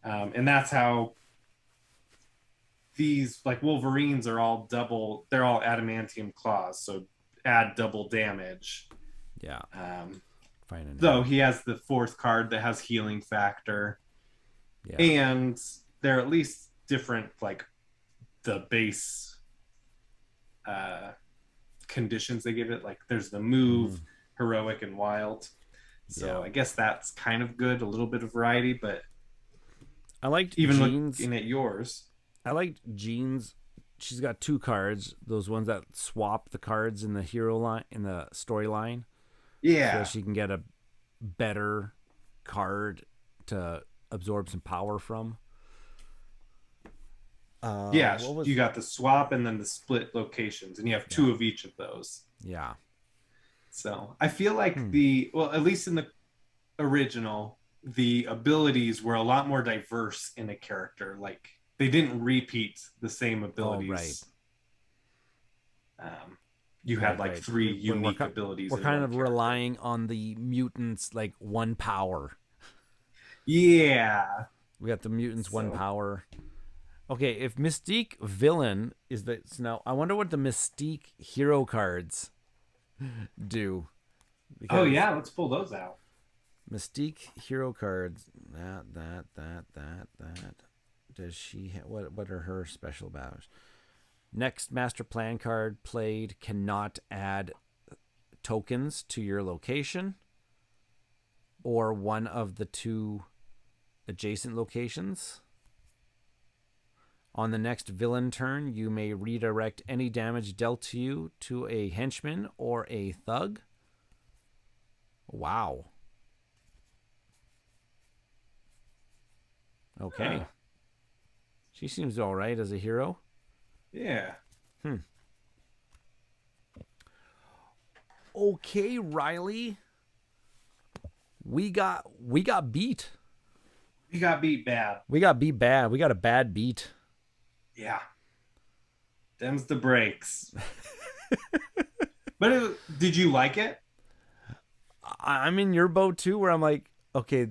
And that's how these like Wolverines are all double. They're all adamantium claws, so add double damage. Yeah. Fine. Though he has the fourth card that has healing factor, and they're at least different, like the base conditions they give it. Like there's the move, heroic, and wild. So I guess that's kind of good, a little bit of variety. But I liked even Jean's. looking at yours, I liked Jean's. She's got two cards, those ones that swap the cards in the hero line in the storyline. yeah. So she can get a better card to absorb some power from. Yeah, you got the swap and then the split locations, and you have two of each of those. Yeah. So I feel like at least in the original, the abilities were a lot more diverse in a character. Like they didn't repeat the same abilities. Oh, right. You had like three unique abilities. We're kind of relying on the mutants, like one power. Yeah. We got the mutants one power. Okay, if Mystique villain is the now, I wonder what the Mystique hero cards do. Oh yeah, let's pull those out. Mystique hero cards. That. Does she? What are her special powers? Next master plan card played cannot add tokens to your location or one of the two adjacent locations. On the next villain turn, you may redirect any damage dealt to you to a henchman or a thug. Wow. Okay. Huh. She seems all right as a hero. Yeah. Okay, Riley. We got beat. We got beat bad. We got beat bad. We got a bad beat. Yeah. Them's the breaks. But did you like it? I'm in your boat too, where I'm like, okay,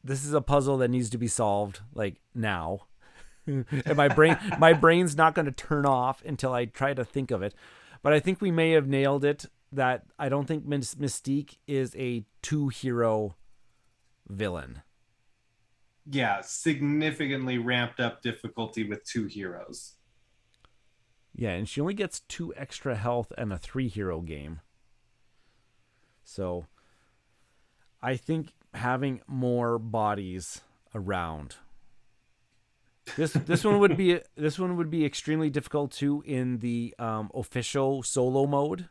this is a puzzle that needs to be solved like now. And my brain's not going to turn off until I try to think of it. But I think we may have nailed it. That I don't think Mystique is a two-hero villain. Yeah, significantly ramped up difficulty with two heroes. Yeah, and she only gets 2 extra health and a 3 hero game. So I think having more bodies around. This one would be extremely difficult too in the official solo mode,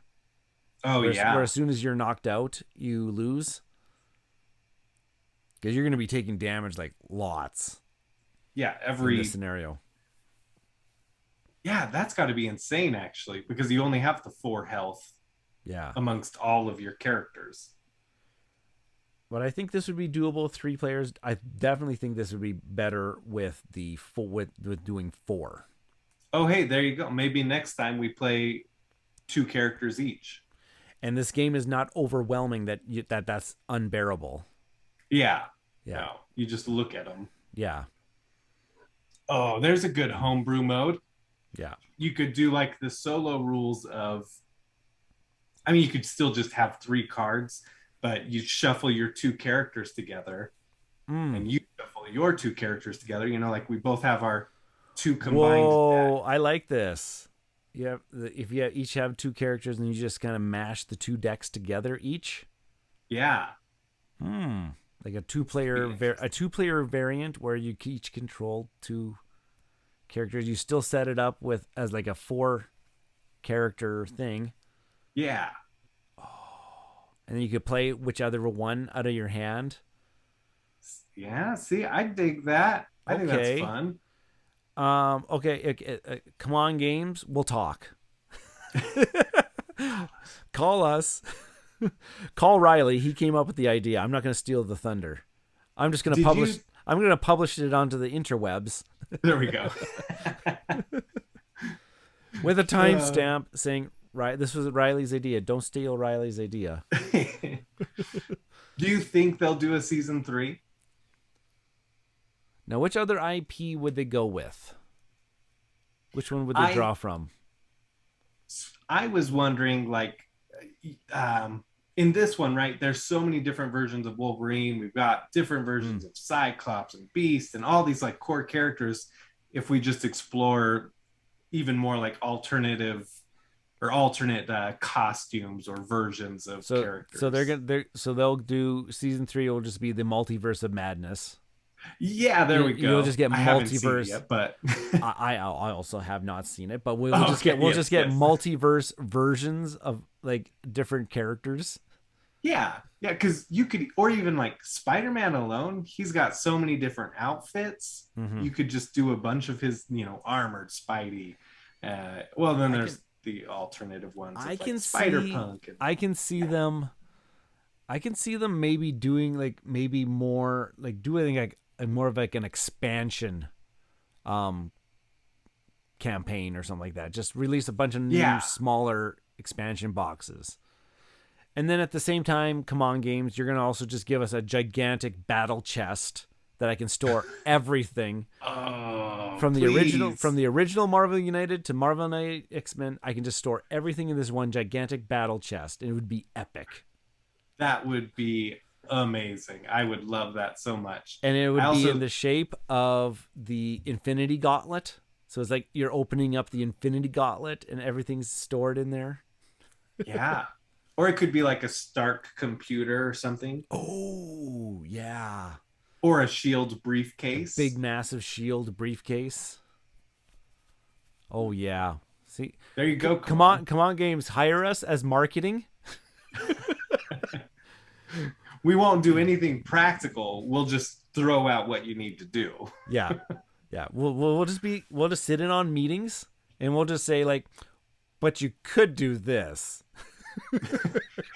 Oh where yeah. as soon as you're knocked out, you lose because you're going to be taking damage like lots Yeah, in this every scenario. yeah, that's got to be insane actually because you only have the 4 health Yeah, amongst all of your characters. but I think this would be doable with 3 players. I definitely think this would be better with the full with doing 4. Oh, hey, there you go. Maybe next time we play 2 characters each. And this game is not overwhelming that's unbearable. Yeah. Yeah, No, you just look at them. yeah, Oh, there's a good homebrew mode. yeah. You could do like the solo rules of, I mean, you could still just have 3 cards, but you shuffle your 2 characters together Mm. and you shuffle your 2 characters together. You know, like we both have our 2 combined Whoa, deck. I like this. Yeah, if you each have 2 characters and you just kind of mash the 2 decks together each. Yeah. Hmm. Like a Interesting. 2 player variant where you each control 2 characters. You still set it up with as like a 4 character thing, Yeah. and then you could play whichever one out of your hand. Yeah. See, I dig that. I think that's Okay. fun. Okay. Come on, games. We'll talk. Call us. Call Riley. He came up with the idea. I'm not going to steal the thunder. I'm just going to Did publish. you? I'm going to publish it onto the interwebs There we go. with a Uh, timestamp saying, "Right, this was Riley's idea. Don't steal Riley's idea." do you think they'll do a season 3? Now, which other IP would they go with? Which one would they I draw from? I was wondering, like, in this one, right? There's so many different versions of Wolverine. We've got different Hmm. versions of Cyclops and Beast and all these like core characters. If we just explore even more like alternative or alternate costumes or versions of So characters. they'll do season 3. Will just be the multiverse of madness. Yeah, there we You'll go. just get I haven't seen it multiverse. yet, but I also have not seen it, but okay, we'll just yes, get yes. multiverse versions of like different characters. Yeah, yeah, because you could, or even like Spider-Man alone, he's got so many different outfits. Mm-hmm. You could just do a bunch of his, armored Spidey. Well, then I can there's the alternative ones I of like can Spider see Punk and I can see them I can see them maybe doing like maybe more like doing like more of like an expansion um campaign or something like that. Just release a bunch of new yeah, smaller expansion boxes. And then at the same time, come on games, you're going to also just give us a gigantic battle chest that I can store everything oh from please, the original Marvel United to Marvel United X-Men. I can just store everything in this one gigantic battle chest and it would be epic. that would be amazing. I would love that so much. And it I would be in also, the shape of the Infinity Gauntlet. So it's like you're opening up the Infinity Gauntlet and everything's stored in there. yeah, or it could be like a Stark computer or something, Oh, yeah. or a Shield A big briefcase. massive shield briefcase. Oh yeah. See, There you go. Come on. come on, games. Hire us as marketing. We won't do anything practical. We'll just throw out what you need to do. Yeah, yeah. We'll just sit in on meetings and we'll just say like, but you could do this.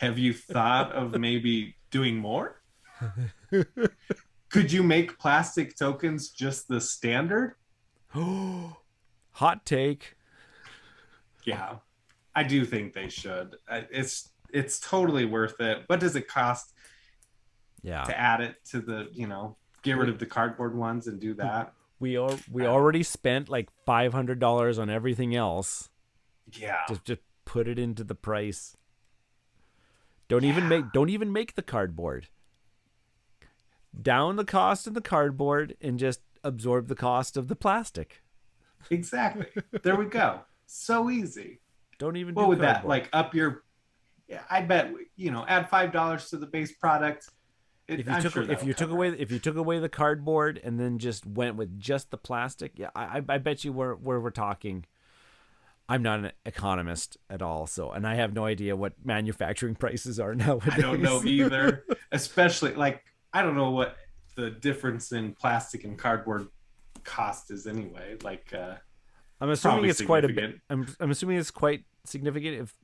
Have you thought of maybe doing more? Could you make plastic tokens just the standard? Hot take. Yeah, I do think they should. It's totally worth it. What does it cost Yeah. to add it to the, get rid We of the cardboard ones and do that? we I don't know. already spent like $500 on everything else. Yeah. Just put it into the price. Yeah. Don't even make the cardboard. Down the cost of the cardboard and just absorb the cost of the plastic. Exactly. There we go. So easy. Don't even What do would that cardboard. like up your? Yeah, I bet add $5 to the base product. I'm sure If that'll you took cover away it. if you took away the cardboard and then just went with just the plastic, yeah, I bet you we're talking. I'm not an economist at all, so and I have no idea what manufacturing prices are I don't know nowadays. either. Especially like I don't know what the difference in plastic and cardboard cost is anyway. Like I'm assuming probably it's quite a bit. significant. I'm assuming it's quite significant if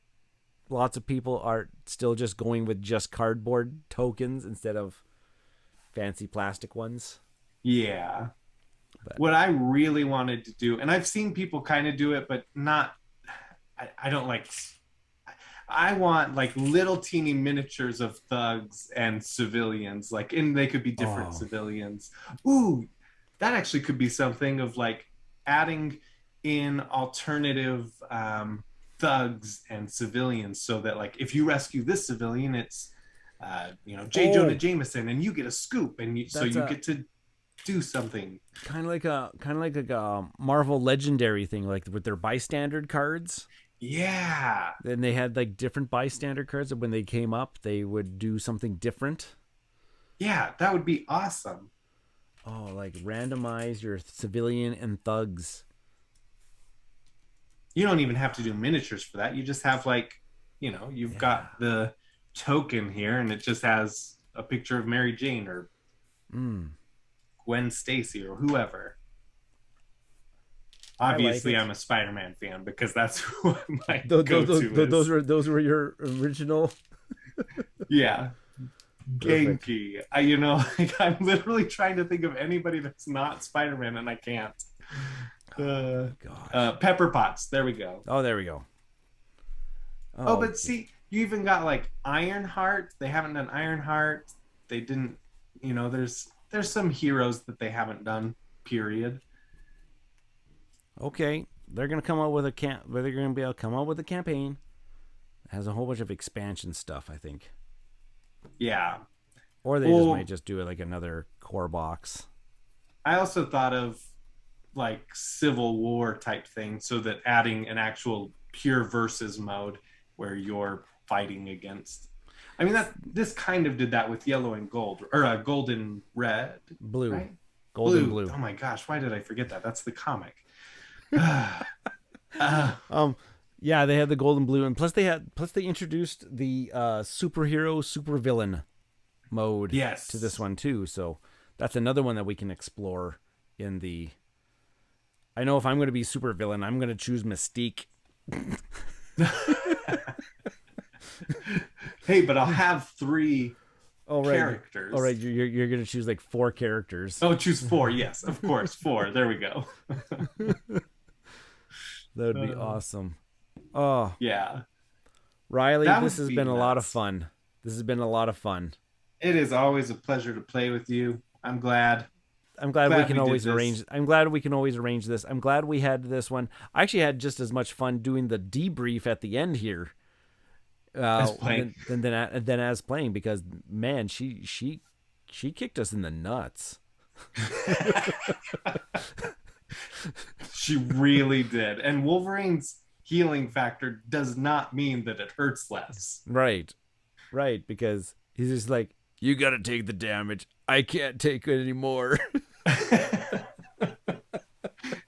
lots of people are still just going with just cardboard tokens instead of fancy plastic ones. Yeah. But What I really wanted to do, and I've seen people kind of do it, but not. I don't like. I want like little teeny miniatures of thugs and civilians, like, and they could be different oh, civilians. Ooh, that actually could be something of like adding in alternative thugs and civilians, so that like if you rescue this civilian, it's J. Jonah oh, Jameson, and you get a scoop, and so that's you a get to do something. kind of like a Marvel Legendary thing, like with their bystander cards. Yeah, Then they had like different bystander cards, and when they came up, they would do something different. yeah, that would be awesome. Oh, like randomize your civilian and thugs. You don't even have to do miniatures for that. You just have like, you've Yeah. got the token here, and it just has a picture of Mary Jane or Mm, Gwen Stacy or whoever. I like Obviously, it. I'm a Spider-Man fan because that's who my go-to is. Those were your original. Yeah, Perfect. Genki. Like I'm literally trying to think of anybody that's not Spider-Man, and I can't. Oh Uh, my gosh. Pepper Potts. There we go. Oh, there we go. Oh, Oh, but see, you even got like Ironheart. They haven't done Ironheart. They didn't. There's some heroes that they haven't done. Period. okay. They're gonna come out with a They're gonna be able to come out with a campaign. It has a whole bunch of expansion stuff, I think, Yeah. or they just might Well, just do it like another core box. I also thought of like Civil War type thing, so that adding an actual pure versus mode where you're fighting against. I mean that this kind of did that with yellow and gold, or gold and red, Blue, right? golden Blue. blue. Oh my gosh, why did I forget that? That's the comic. uh, Um, yeah, they had the golden blue, and plus they introduced the superhero supervillain mode to this yes. one too. So that's another one that we can explore in the. I know if I'm going to be supervillain, I'm going to choose Mystique. Hey, but I'll have three Oh right, all characters. right. You're going to choose like 4 characters. Oh, choose four. Yes, of course, four. There we go. That would be Uh, awesome. Oh, yeah, Riley, that this would has be been a lot of nuts. fun. This has been a lot of fun. It is always a pleasure to play with you. I'm glad. I'm glad we Glad can we did always this. arrange. I'm glad we can always arrange this. I'm glad we had this one. I actually had just as much fun doing the debrief at the end here, As playing. than as playing because man, she kicked us in the nuts. She really did. And Wolverine's healing factor does not mean that it hurts less. Right, right, because he's just like, you got to take the damage. I can't take it anymore.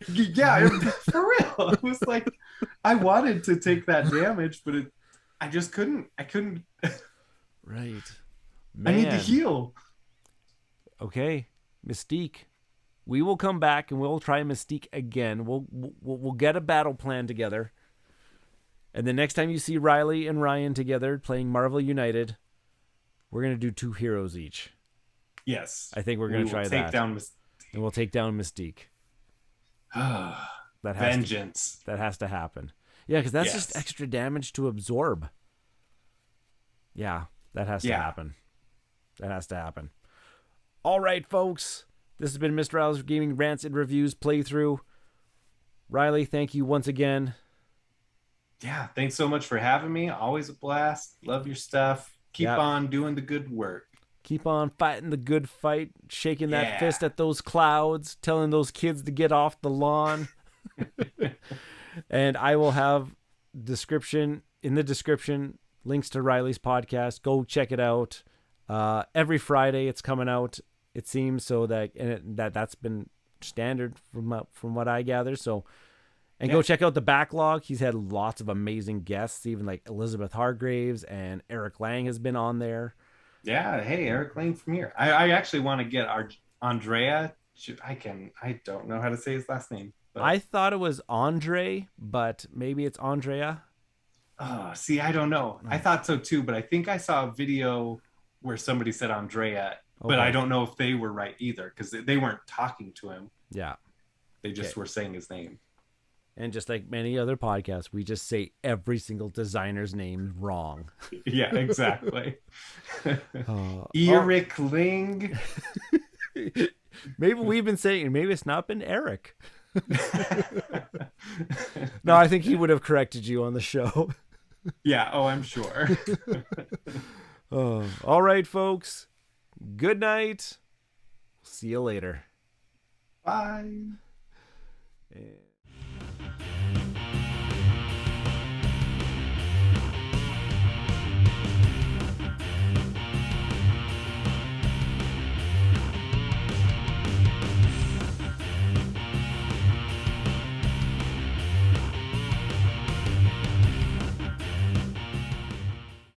Yeah, for real. It was like I wanted to take that damage, but I just couldn't. I couldn't. Right, I need to man. heal. Okay, Mystique. We will come back and we'll try Mystique again. We'll get a battle plan together. And the next time you see Riley and Ryan together playing Marvel United, we're gonna do 2 heroes each. Yes, I think we're we gonna will try take that, down and we'll take down Mystique. That has to vengeance. that has to happen. Yeah, because that's just Yes. extra damage to absorb. Yeah, that has to Yeah. happen. That has to happen. All right, folks. This has been Mr. Al's Gaming Rants and Reviews playthrough. Riley, thank you once again. Yeah. Thanks so much for having me. Always a blast. Love your stuff. Keep Yep. on doing the good work. Keep on fighting the good fight, shaking that Yeah. fist at those clouds, telling those kids to get off the lawn. And I will have in the description links to Riley's podcast. Go check it out. Every Friday it's coming out, it seems, so that's been standard from what I gather. So, and go check out the backlog. He's had lots of amazing guests, even like Elizabeth Hargraves and Eric Lang has been on there. Yeah, hey, Eric Lang from here. I actually want to get our Andrea. I don't know how to say his last name. But... I thought it was Andre, but maybe it's Andrea. Oh, see, I don't know. I thought so too, but I think I saw a video where somebody said Andrea, but I don't know if they were right either because they weren't talking to him. Yeah. They just were saying his name. And just like many other podcasts, we just say every single designer's name wrong. Yeah, exactly. Eric Ling. Maybe we've been saying, maybe it's not been Eric. No, I think he would have corrected you on the show. Yeah, I'm sure. All right, folks. Good night. See you later. Bye. And...